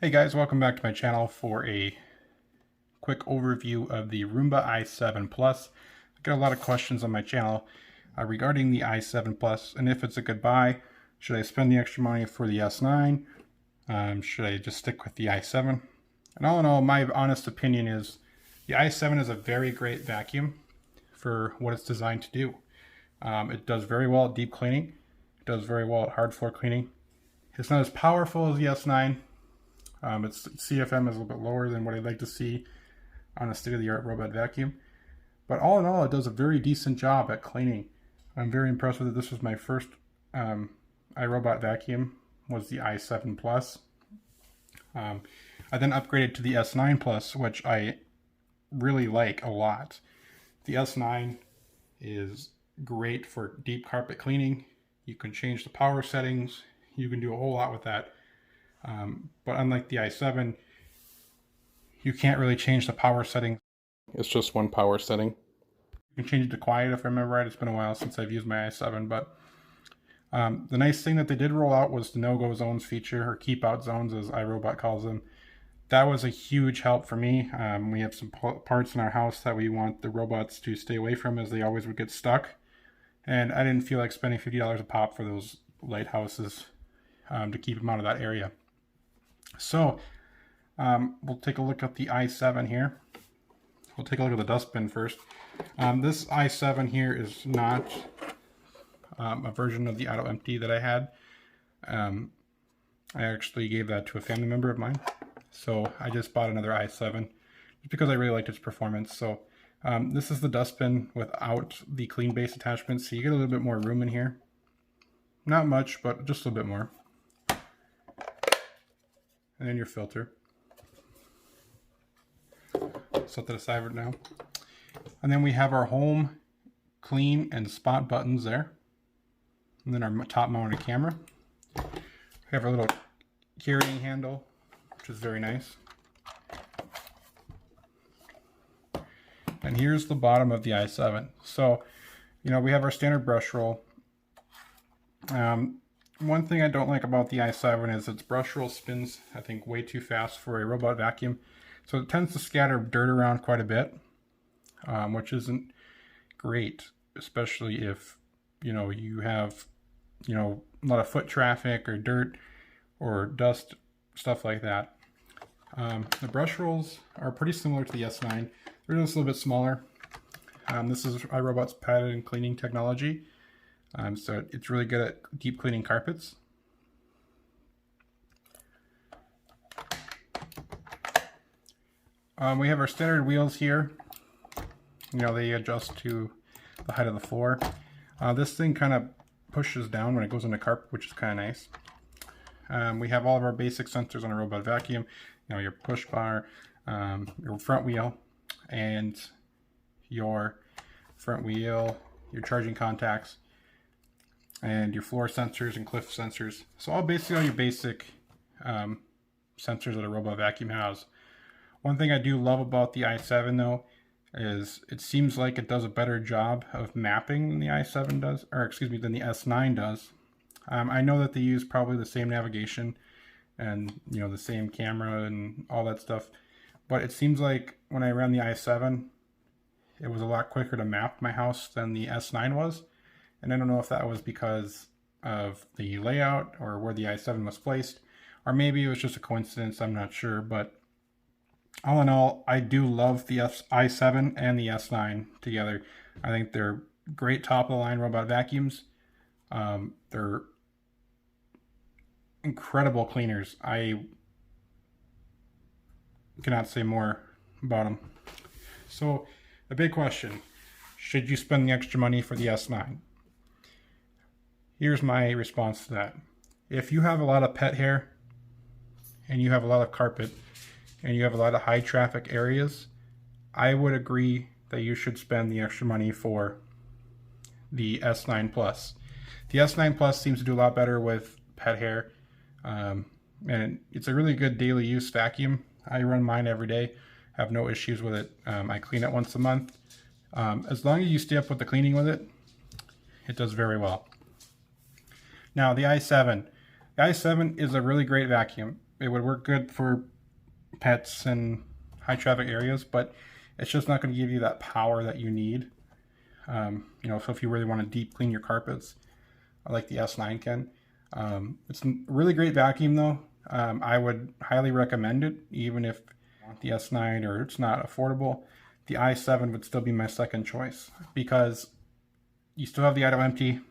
Hey guys, welcome back to my channel for a quick overview of the Roomba i7 Plus. I get a lot of questions on my channel regarding the i7 Plus and if it's a good buy. Should I spend the extra money for the S9? Should I just stick with the i7? And all in all, my honest opinion is the i7 is a very great vacuum for what it's designed to do. It does very well at deep cleaning. It does very well at hard floor cleaning. It's not as powerful as the S9. Its CFM is a little bit lower than what I'd like to see on a state-of-the-art robot vacuum. But all in all, it does a very decent job at cleaning. I'm very impressed with it. This was my first iRobot vacuum, was the i7 Plus. I then upgraded to the S9 Plus, which I really like a lot. The S9 is great for deep carpet cleaning. You can change the power settings. You can do a whole lot with that. But unlike the i7, you can't really change the power setting. It's just one power setting. You can change it to quiet if I remember right. It's been a while since I've used my i7, but the nice thing that they did roll out was the no-go zones feature, or keep out zones as iRobot calls them. That was a huge help for me. We have some parts in our house that we want the robots to stay away from, as they always would get stuck. And I didn't feel like spending $50 a pop for those lighthouses to keep them out of that area. So we'll take a look at the i7 here. We'll take a look at the dustbin first. This i7 here is not a version of the auto empty that I had. I actually gave that to a family member of mine. So I just bought another i7 just because I really liked its performance. So this is the dustbin without the clean base attachment. So you get a little bit more room in here. Not much, but just a little bit more. And then your filter. Set that aside right now. And then we have our home, clean, and spot buttons there. And then our top mounted camera. We have our little carrying handle, which is very nice. And here's the bottom of the i7. So, you know, we have our standard brush roll. One thing I don't like about the i7 is its brush roll spins, I think, way too fast for a robot vacuum. So it tends to scatter dirt around quite a bit, which isn't great, especially if, you have, a lot of foot traffic or dirt or dust, stuff like that. The brush rolls are pretty similar to the S9. They're just a little bit smaller. This is iRobot's patented cleaning technology. So it's really good at deep cleaning carpets. We have our standard wheels here. They adjust to the height of the floor. This thing kind of pushes down when it goes into carpet, which is kind of nice. We have all of our basic sensors on a robot vacuum. Your push bar, your front wheel, and your your charging contacts, and your floor sensors and cliff sensors. So basically all your basic sensors that a robot vacuum has. One thing I do love about the i7 though is it seems like it does a better job of mapping than the i7 does, or excuse me, than the S9 does. I know that they use probably the same navigation and the same camera and all that stuff, but it seems like when I ran the i7, it was a lot quicker to map my house than the S9 was. And I don't know if that was because of the layout or where the i7 was placed, or maybe it was just a coincidence, I'm not sure. But all in all, I do love the i7 and the S9 together. I think they're great top-of-the-line robot vacuums. They're incredible cleaners. I cannot say more about them. So, the big question, should you spend the extra money for the S9? Here's my response to that. If you have a lot of pet hair and you have a lot of carpet and you have a lot of high traffic areas, I would agree that you should spend the extra money for the S9 Plus. The S9 Plus seems to do a lot better with pet hair, and it's a really good daily use vacuum. I run mine every day, have no issues with it. I clean it once a month. As long as you stay up with the cleaning with it, it does very well. Now the i7. The i7 is a really great vacuum. it would work good for pets and high traffic areas, but it's just not going to give you that power that you need. You know, so if you really want to deep clean your carpets, like the S9 can. It's a really great vacuum though. I would highly recommend it, even if the S9 or it's not affordable. The i7 would still be my second choice because you still have the idle empty,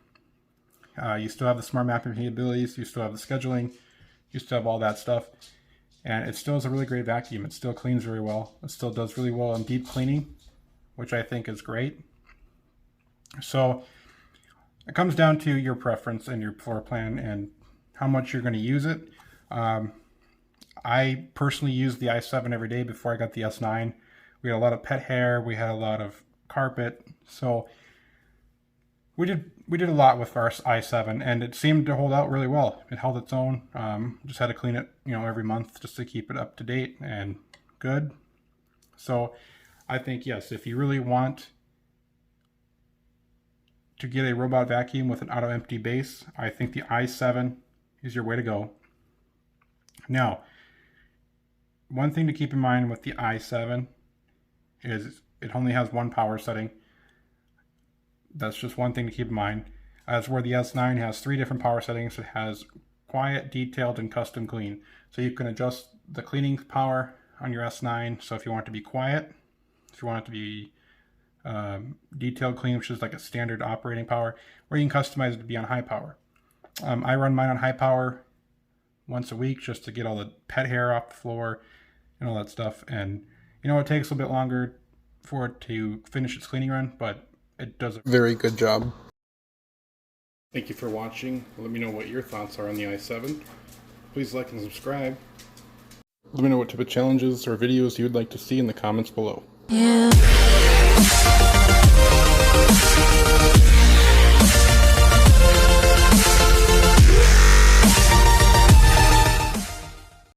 you still have the smart mapping capabilities, you still have the scheduling, you still have all that stuff, and it still is a really great vacuum. It still cleans very well. It still does really well in deep cleaning, which I think is great. So it comes down to your preference and your floor plan and how much you're going to use it. I personally use the i7 every day before I got the S9. We had a lot of pet hair, we had a lot of carpet, so we did a lot with our i7, and it seemed to hold out really well. It held its own. Just had to clean it, you know, every month just to keep it up to date and good. So I think, yes, if you really want to get a robot vacuum with an auto empty base, I think the i7 is your way to go. Now, one thing to keep in mind with the i7 is it only has one power setting. That's just one thing to keep in mind. As where the S9 has 3 different power settings, it has quiet, detailed, and custom clean. So you can adjust the cleaning power on your S9. So if you want it to be quiet, if you want it to be detailed clean, which is like a standard operating power, or you can customize it to be on high power. I run mine on high power once a week just to get all the pet hair off the floor and all that stuff. And you know, it takes a bit longer for it to finish its cleaning run, but it does a very good job. Thank you for watching. Let me know what your thoughts are on the i7. Please like and subscribe. Let me know what type of challenges or videos you would like to see in the comments below. Yeah.